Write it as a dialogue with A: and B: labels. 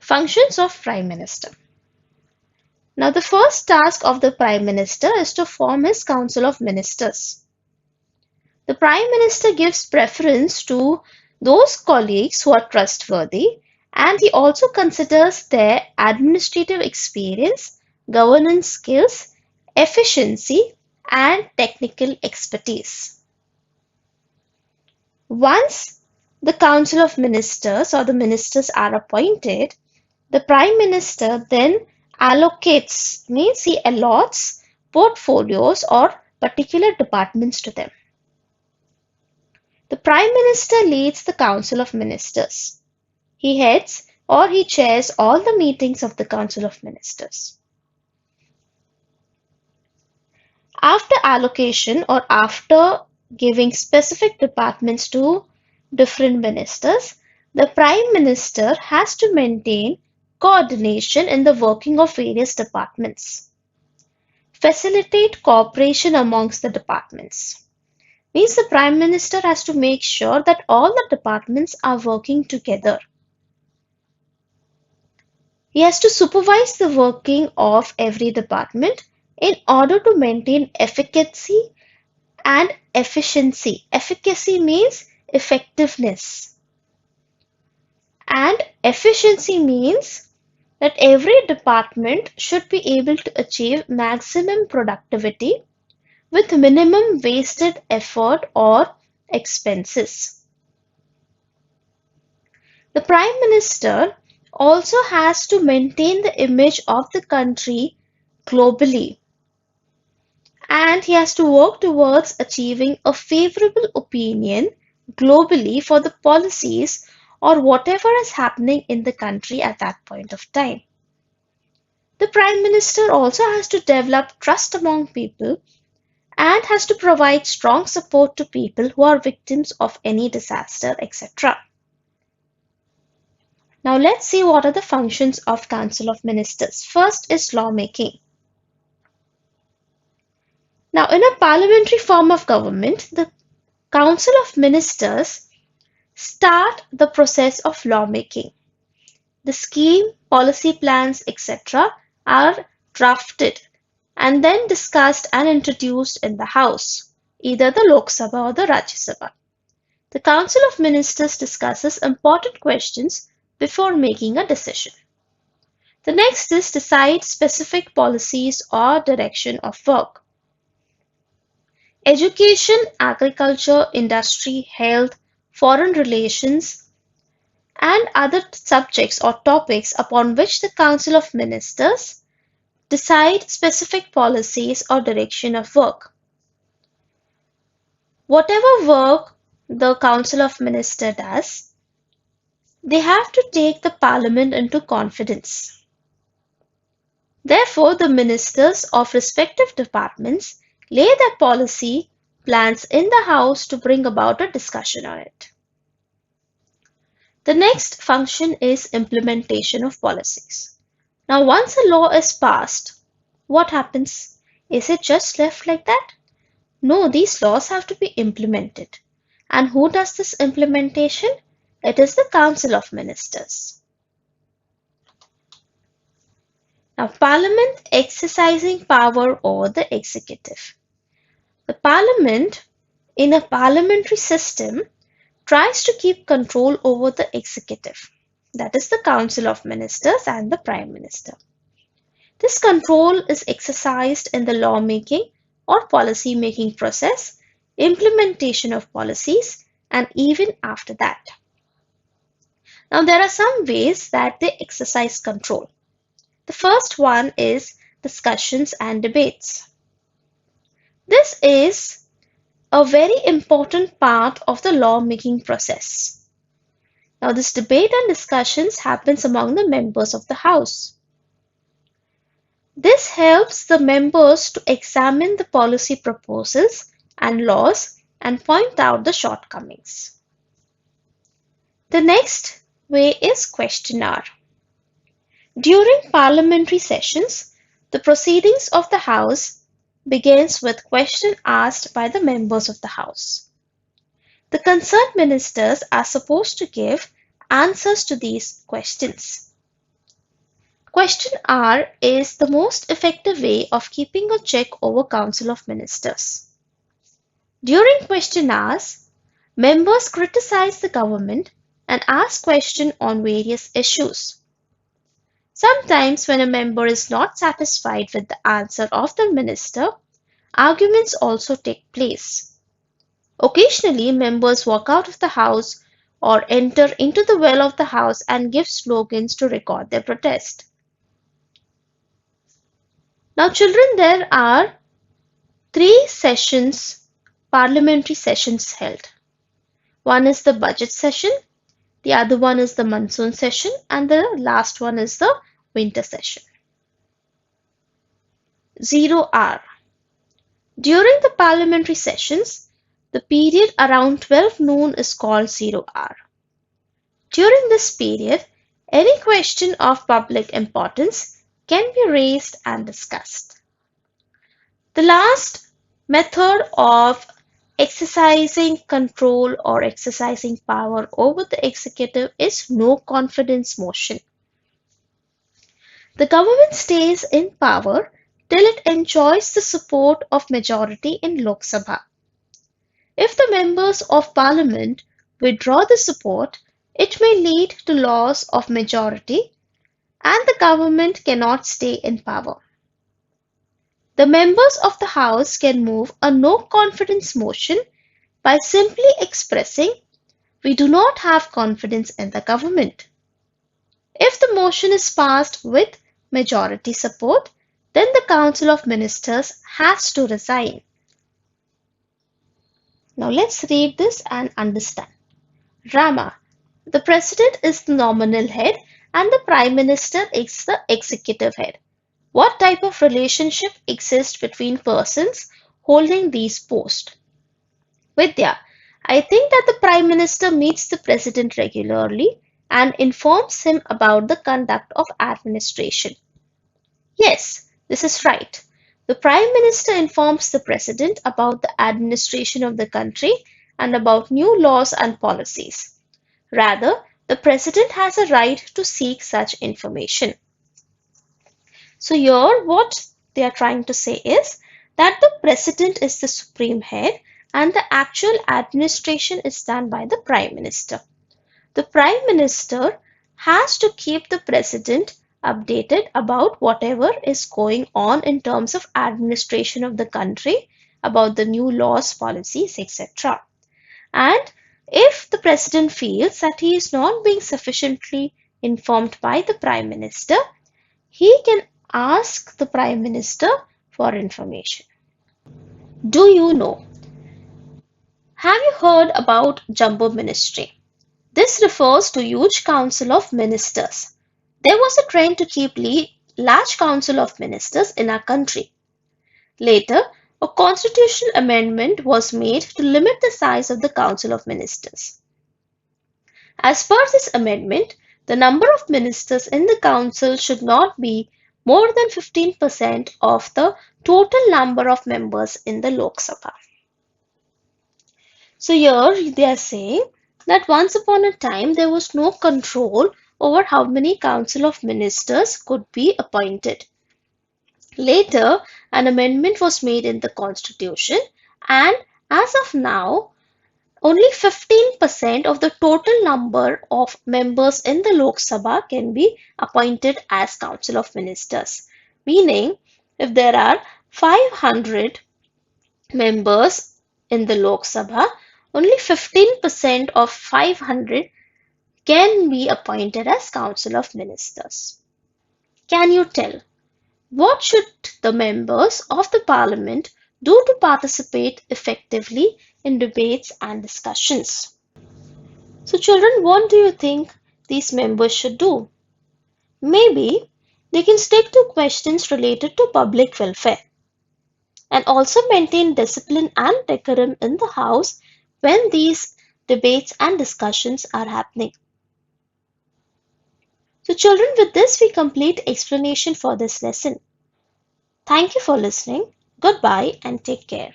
A: Functions of Prime Minister. Now, the first task of the Prime Minister is to form his Council of Ministers. The Prime Minister gives preference to those colleagues who are trustworthy, and he also considers their administrative experience, governance skills, efficiency, and technical expertise. Once the Council of Ministers or the ministers are appointed, the Prime Minister then allocates, means he allots portfolios or particular departments to them. The Prime Minister leads the Council of Ministers. He heads or he chairs all the meetings of the Council of Ministers. After allocation or after giving specific departments to different ministers, the Prime Minister has to maintain coordination in the working of various departments, facilitate cooperation amongst the departments. Means the Prime Minister has to make sure that all the departments are working together. He has to supervise the working of every department in order to maintain efficacy and efficiency. Efficacy means effectiveness, and efficiency means that every department should be able to achieve maximum productivity with minimum wasted effort or expenses. The Prime Minister also has to maintain the image of the country globally, and he has to work towards achieving a favorable opinion globally for the policies or whatever is happening in the country at that point of time. The Prime Minister also has to develop trust among people and has to provide strong support to people who are victims of any disaster, etc. Now let's see what are the functions of Council of Ministers. First is lawmaking. Now, in a parliamentary form of government, the Council of Ministers start the process of lawmaking. The scheme, policy plans, etc. are drafted and then discussed and introduced in the House, either the Lok Sabha or the Rajya Sabha. The Council of Ministers discusses important questions before making a decision. The next is decide specific policies or direction of work. Education, agriculture, industry, health, foreign relations, and other subjects or topics upon which the Council of Ministers decide specific policies or direction of work. Whatever work the Council of Ministers does, they have to take the Parliament into confidence. Therefore, the ministers of respective departments lay their policy plans in the House to bring about a discussion on it. The next function is implementation of policies. Now, once a law is passed, what happens? Is it just left like that? No, these laws have to be implemented. And who does this implementation? It is the Council of Ministers. Now, Parliament exercising power over the executive. The Parliament, in a parliamentary system, tries to keep control over the executive. That is the Council of Ministers and the Prime Minister. This control is exercised in the lawmaking or policy-making process, implementation of policies, and even after that. Now, there are some ways that they exercise control. The first one is discussions and debates. This is a very important part of the lawmaking process. Now, this debate and discussions happens among the members of the House. This helps the members to examine the policy proposals and laws and point out the shortcomings. The next way is question hour. During parliamentary sessions, the proceedings of the House begins with questions asked by the members of the House. The concerned ministers are supposed to give answers to these questions. Question R is the most effective way of keeping a check over Council of Ministers. During question hours, members criticize the government and ask questions on various issues. Sometimes, when a member is not satisfied with the answer of the minister, arguments also take place. Occasionally, members walk out of the house or enter into the well of the house and give slogans to record their protest. Now, children, there are three parliamentary sessions held. One is the budget session, the other one is the monsoon session, and the last one is the winter session. 0 hour. During the parliamentary sessions, the period around 12 noon is called 0 hour. During this period, any question of public importance can be raised and discussed. The last method of exercising control or exercising power over the executive is no confidence motion. The government stays in power till it enjoys the support of majority in Lok Sabha. If the members of parliament withdraw the support, it may lead to loss of majority and the government cannot stay in power. The members of the House can move a no confidence motion by simply expressing, "We do not have confidence in the government." If the motion is passed with majority support, then the Council of Ministers has to resign. Now let's read this and understand. Rama. The President is the nominal head and the Prime Minister is the executive head. What type of relationship exists between persons holding these posts? Vidya, I think that the Prime Minister meets the President regularly and informs him about the conduct of administration. Yes, this is right. The Prime Minister informs the President about the administration of the country and about new laws and policies. Rather, the President has a right to seek such information. So here what they are trying to say is that the President is the supreme head and the actual administration is done by the Prime Minister. The Prime Minister has to keep the President updated about whatever is going on in terms of administration of the country, about the new laws, policies, etc. And if the President feels that he is not being sufficiently informed by the Prime Minister, he can ask the Prime Minister for information. Do you know? Have you heard about Jumbo Ministry? This refers to huge council of ministers. There was a trend to keep large council of ministers in our country. Later, a constitutional amendment was made to limit the size of the council of ministers. As per this amendment, the number of ministers in the council should not be more than 15% of the total number of members in the Lok Sabha. So here they are saying that once upon a time there was no control over how many council of ministers could be appointed. Later, an amendment was made in the constitution and as of now, only 15% of the total number of members in the Lok Sabha can be appointed as Council of Ministers. Meaning, if there are 500 members in the Lok Sabha, only 15% of 500 can be appointed as Council of Ministers. Can you tell what should the members of the Parliament do to participate effectively in debates and discussions? So children, what do you think these members should do? Maybe they can stick to questions related to public welfare and also maintain discipline and decorum in the House when these debates and discussions are happening. So children, with this we complete explanation for this lesson. Thank you for listening. Goodbye and take care.